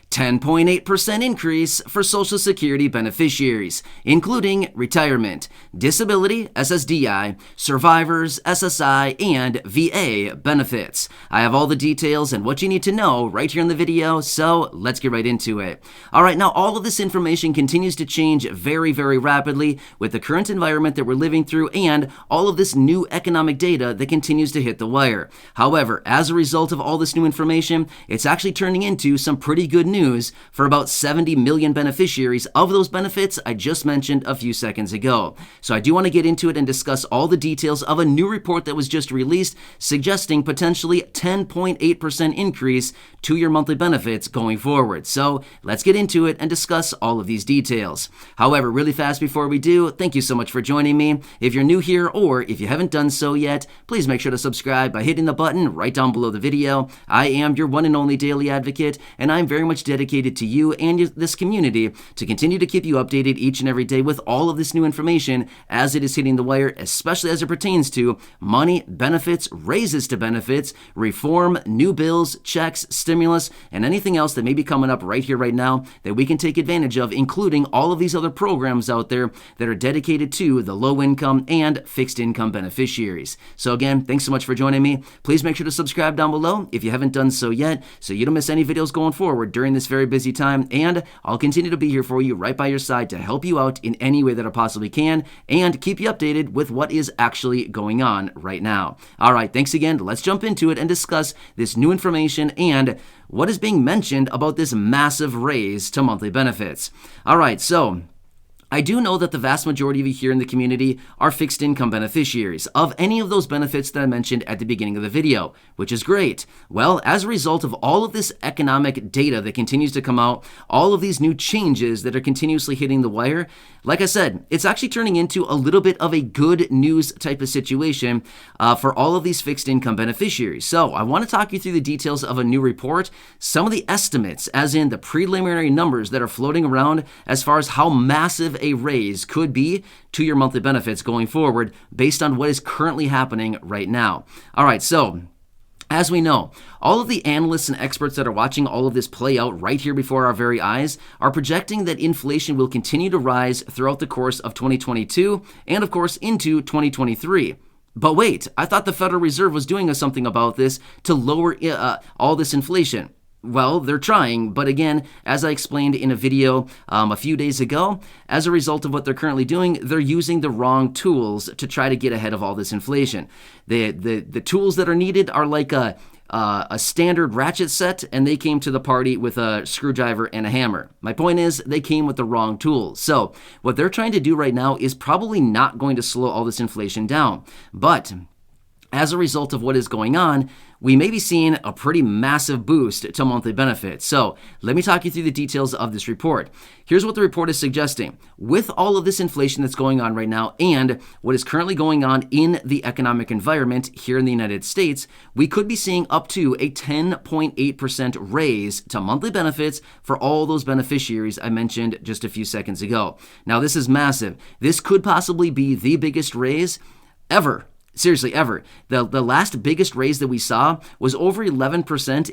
10.8% increase for Social Security beneficiaries, including retirement, disability, SSDI, survivors, SSI, and VA benefits. I have all the details and what you need to know right here in the video, so let's get right into it. All right, now all of this information continues to change very, very rapidly with the current environment that we're living through and all of this new economic data that continues to hit the wire. However, as a result of all this new information, it's actually turning into some pretty good news for about 70 million beneficiaries of those benefits I just mentioned a few seconds ago. So I do want to get into it and discuss all the details of a new report that was just released suggesting potentially 10.8% increase to your monthly benefits going forward. So let's get into it and discuss all of these details. However, really fast before we do, thank you so much for joining me. If you're new here or if you haven't done so yet, please make sure to subscribe by hitting the button right down below the video. I am your one and only daily advocate, and I'm very much dedicated to you and this community to continue to keep you updated each and every day with all of this new information as it is hitting the wire, especially as it pertains to money, benefits, raises to benefits, reform, new bills, checks, stimulus, and anything else that may be coming up right here, right now that we can take advantage of, including all of these other programs out there that are dedicated to the low income and fixed income beneficiaries. So again, thanks so much for joining me. Please make sure to subscribe down below if you haven't done so yet so you don't miss any videos going forward during this very busy time, and I'll continue to be here for you right by your side to help you out in any way that I possibly can and keep you updated with what is actually going on right now. All right, thanks again. Let's jump into it and discuss this new information and what is being mentioned about this massive raise to monthly benefits. All right, so I do know that the vast majority of you here in the community are fixed income beneficiaries of any of those benefits that I mentioned at the beginning of the video, which is great. Well, as a result of all of this economic data that continues to come out, all of these new changes that are continuously hitting the wire, like I said, it's actually turning into a little bit of a good news type of situation for all of these fixed income beneficiaries. So I want to talk you through the details of a new report, some of the estimates, as in the preliminary numbers that are floating around as far as how massive a raise could be to your monthly benefits going forward based on what is currently happening right now. All right, so as we know, all of the analysts and experts that are watching all of this play out right here before our very eyes are projecting that inflation will continue to rise throughout the course of 2022 and, of course, into 2023. But wait, I thought the Federal Reserve was doing something about this to lower all this inflation. Well, they're trying, but again, as I explained in a video a few days ago, as a result of what they're currently doing, they're using the wrong tools to try to get ahead of all this inflation. The tools that are needed are like a standard ratchet set, and they came to the party with a screwdriver and a hammer. My point is, they came with the wrong tools. So what they're trying to do right now is probably not going to slow all this inflation down. But as a result of what is going on, we may be seeing a pretty massive boost to monthly benefits. So let me talk you through the details of this report. Here's what the report is suggesting. With all of this inflation that's going on right now and what is currently going on in the economic environment here in the United States, we could be seeing up to a 10.8% raise to monthly benefits for all those beneficiaries I mentioned just a few seconds ago. Now, this is massive. This could possibly be the biggest raise ever. Seriously, ever. The last biggest raise that we saw was over 11%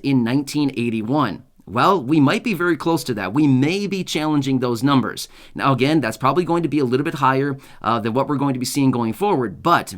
in 1981. Well, we might be very close to that. We may be challenging those numbers. Now, again, that's probably going to be a little bit higher than what we're going to be seeing going forward, but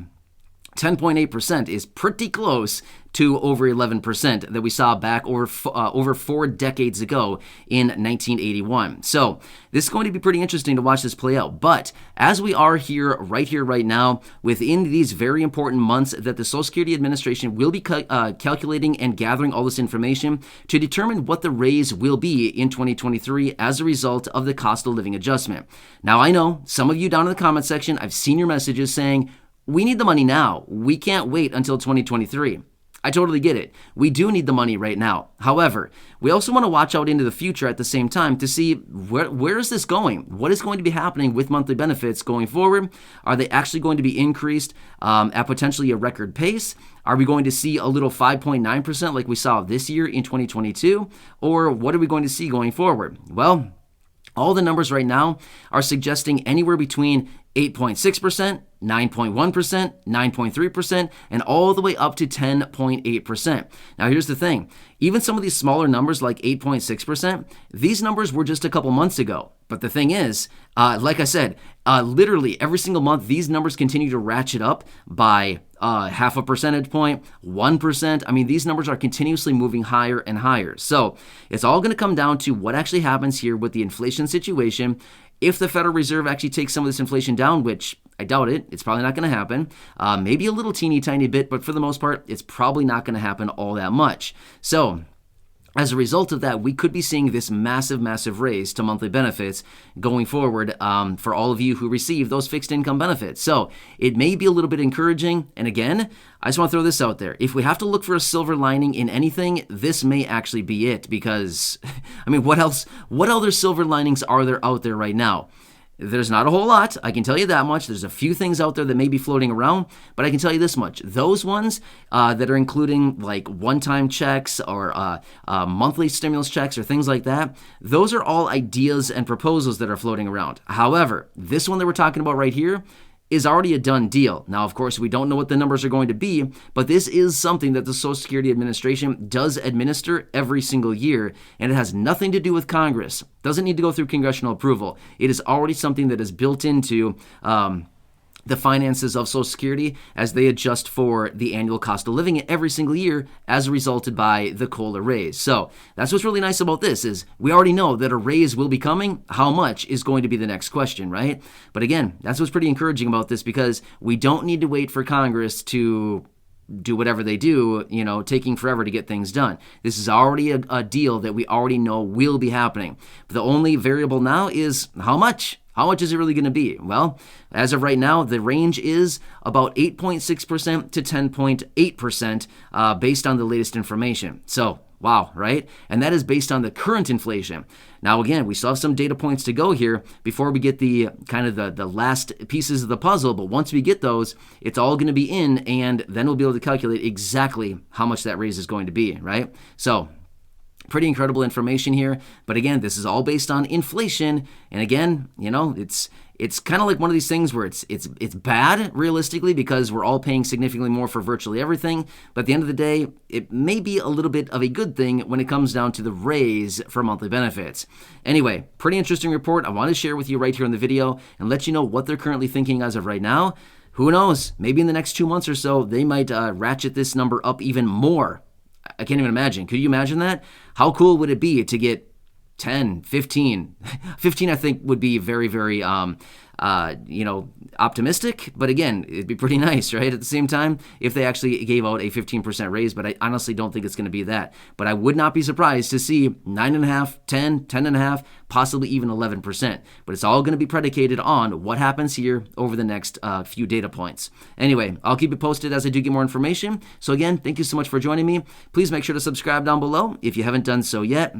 10.8% is pretty close to over 11% that we saw back over 4 decades ago in 1981. So this is going to be pretty interesting to watch this play out. But as we are right now, within these very important months that the Social Security Administration will be calculating and gathering all this information to determine what the raise will be in 2023 as a result of the cost of living adjustment. Now, I know some of you down in the comment section, I've seen your messages saying, we need the money now. We can't wait until 2023. I totally get it. We do need the money right now. However, we also want to watch out into the future at the same time to see where is this going? What is going to be happening with monthly benefits going forward? Are they actually going to be increased at potentially a record pace? Are we going to see a little 5.9% like we saw this year in 2022? Or what are we going to see going forward? Well, all the numbers right now are suggesting anywhere between 8.6%, 9.1%, 9.3%, and all the way up to 10.8%. Now here's the thing, even some of these smaller numbers like 8.6%, these numbers were just a couple months ago. But the thing is, like I said, literally every single month, these numbers continue to ratchet up by half a percentage point, 1%. I mean, these numbers are continuously moving higher and higher. So it's all going to come down to what actually happens here with the inflation situation. If the Federal Reserve actually takes some of this inflation down, which I doubt it, it's probably not going to happen. Maybe a little teeny tiny bit, but for the most part, it's probably not going to happen all that much. So as a result of that, we could be seeing this massive, massive raise to monthly benefits going forward for all of you who receive those fixed income benefits. So it may be a little bit encouraging. And again, I just want to throw this out there. If we have to look for a silver lining in anything, this may actually be it because, I mean, what else? What other silver linings are there out there right now? There's not a whole lot, I can tell you that much. There's a few things out there that may be floating around, but I can tell you this much. Those ones that are including like one-time checks or monthly stimulus checks or things like that, those are all ideas and proposals that are floating around. However, this one that we're talking about right here is already a done deal. Now, of course, we don't know what the numbers are going to be, but this is something that the Social Security Administration does administer every single year, and it has nothing to do with Congress. Doesn't need to go through congressional approval. It is already something that is built into the finances of Social Security as they adjust for the annual cost of living every single year as resulted by the COLA raise. So that's what's really nice about this is we already know that a raise will be coming. How much is going to be the next question, right? But again, that's what's pretty encouraging about this because we don't need to wait for Congress to do whatever they do, taking forever to get things done. This is already a deal that we already know will be happening. But the only variable now is how much. How much is it really going to be? Well, as of right now, the range is about 8.6% to 10.8% based on the latest information. So, wow, right? And that is based on the current inflation. Now, again, we still have some data points to go here before we get the kind of the last pieces of the puzzle. But once we get those, it's all going to be in, and then we'll be able to calculate exactly how much that raise is going to be, right? So, pretty incredible information here. But again, this is all based on inflation. And again, it's kind of like one of these things where it's bad realistically because we're all paying significantly more for virtually everything. But at the end of the day, it may be a little bit of a good thing when it comes down to the raise for monthly benefits. Anyway, pretty interesting report. I want to share with you right here in the video and let you know what they're currently thinking as of right now. Who knows? Maybe in the next 2 months or so, they might ratchet this number up even more. I can't even imagine. Could you imagine that? How cool would it be to get 10, 15? 15, I think, would be very, very, optimistic. But again, it'd be pretty nice, right? At the same time, if they actually gave out a 15% raise, but I honestly don't think it's going to be that. But I would not be surprised to see 9.5, 10, 10.5, possibly even 11%. But it's all going to be predicated on what happens here over the next few data points. Anyway, I'll keep you posted as I do get more information. So again, thank you so much for joining me. Please make sure to subscribe down below if you haven't done so yet.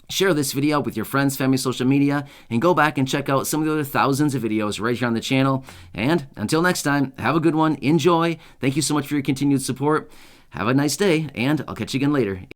Share this video with your friends, family, social media, and go back and check out some of the other thousands of videos right here on the channel. And until next time, have a good one. Enjoy. Thank you so much for your continued support. Have a nice day, and I'll catch you again later.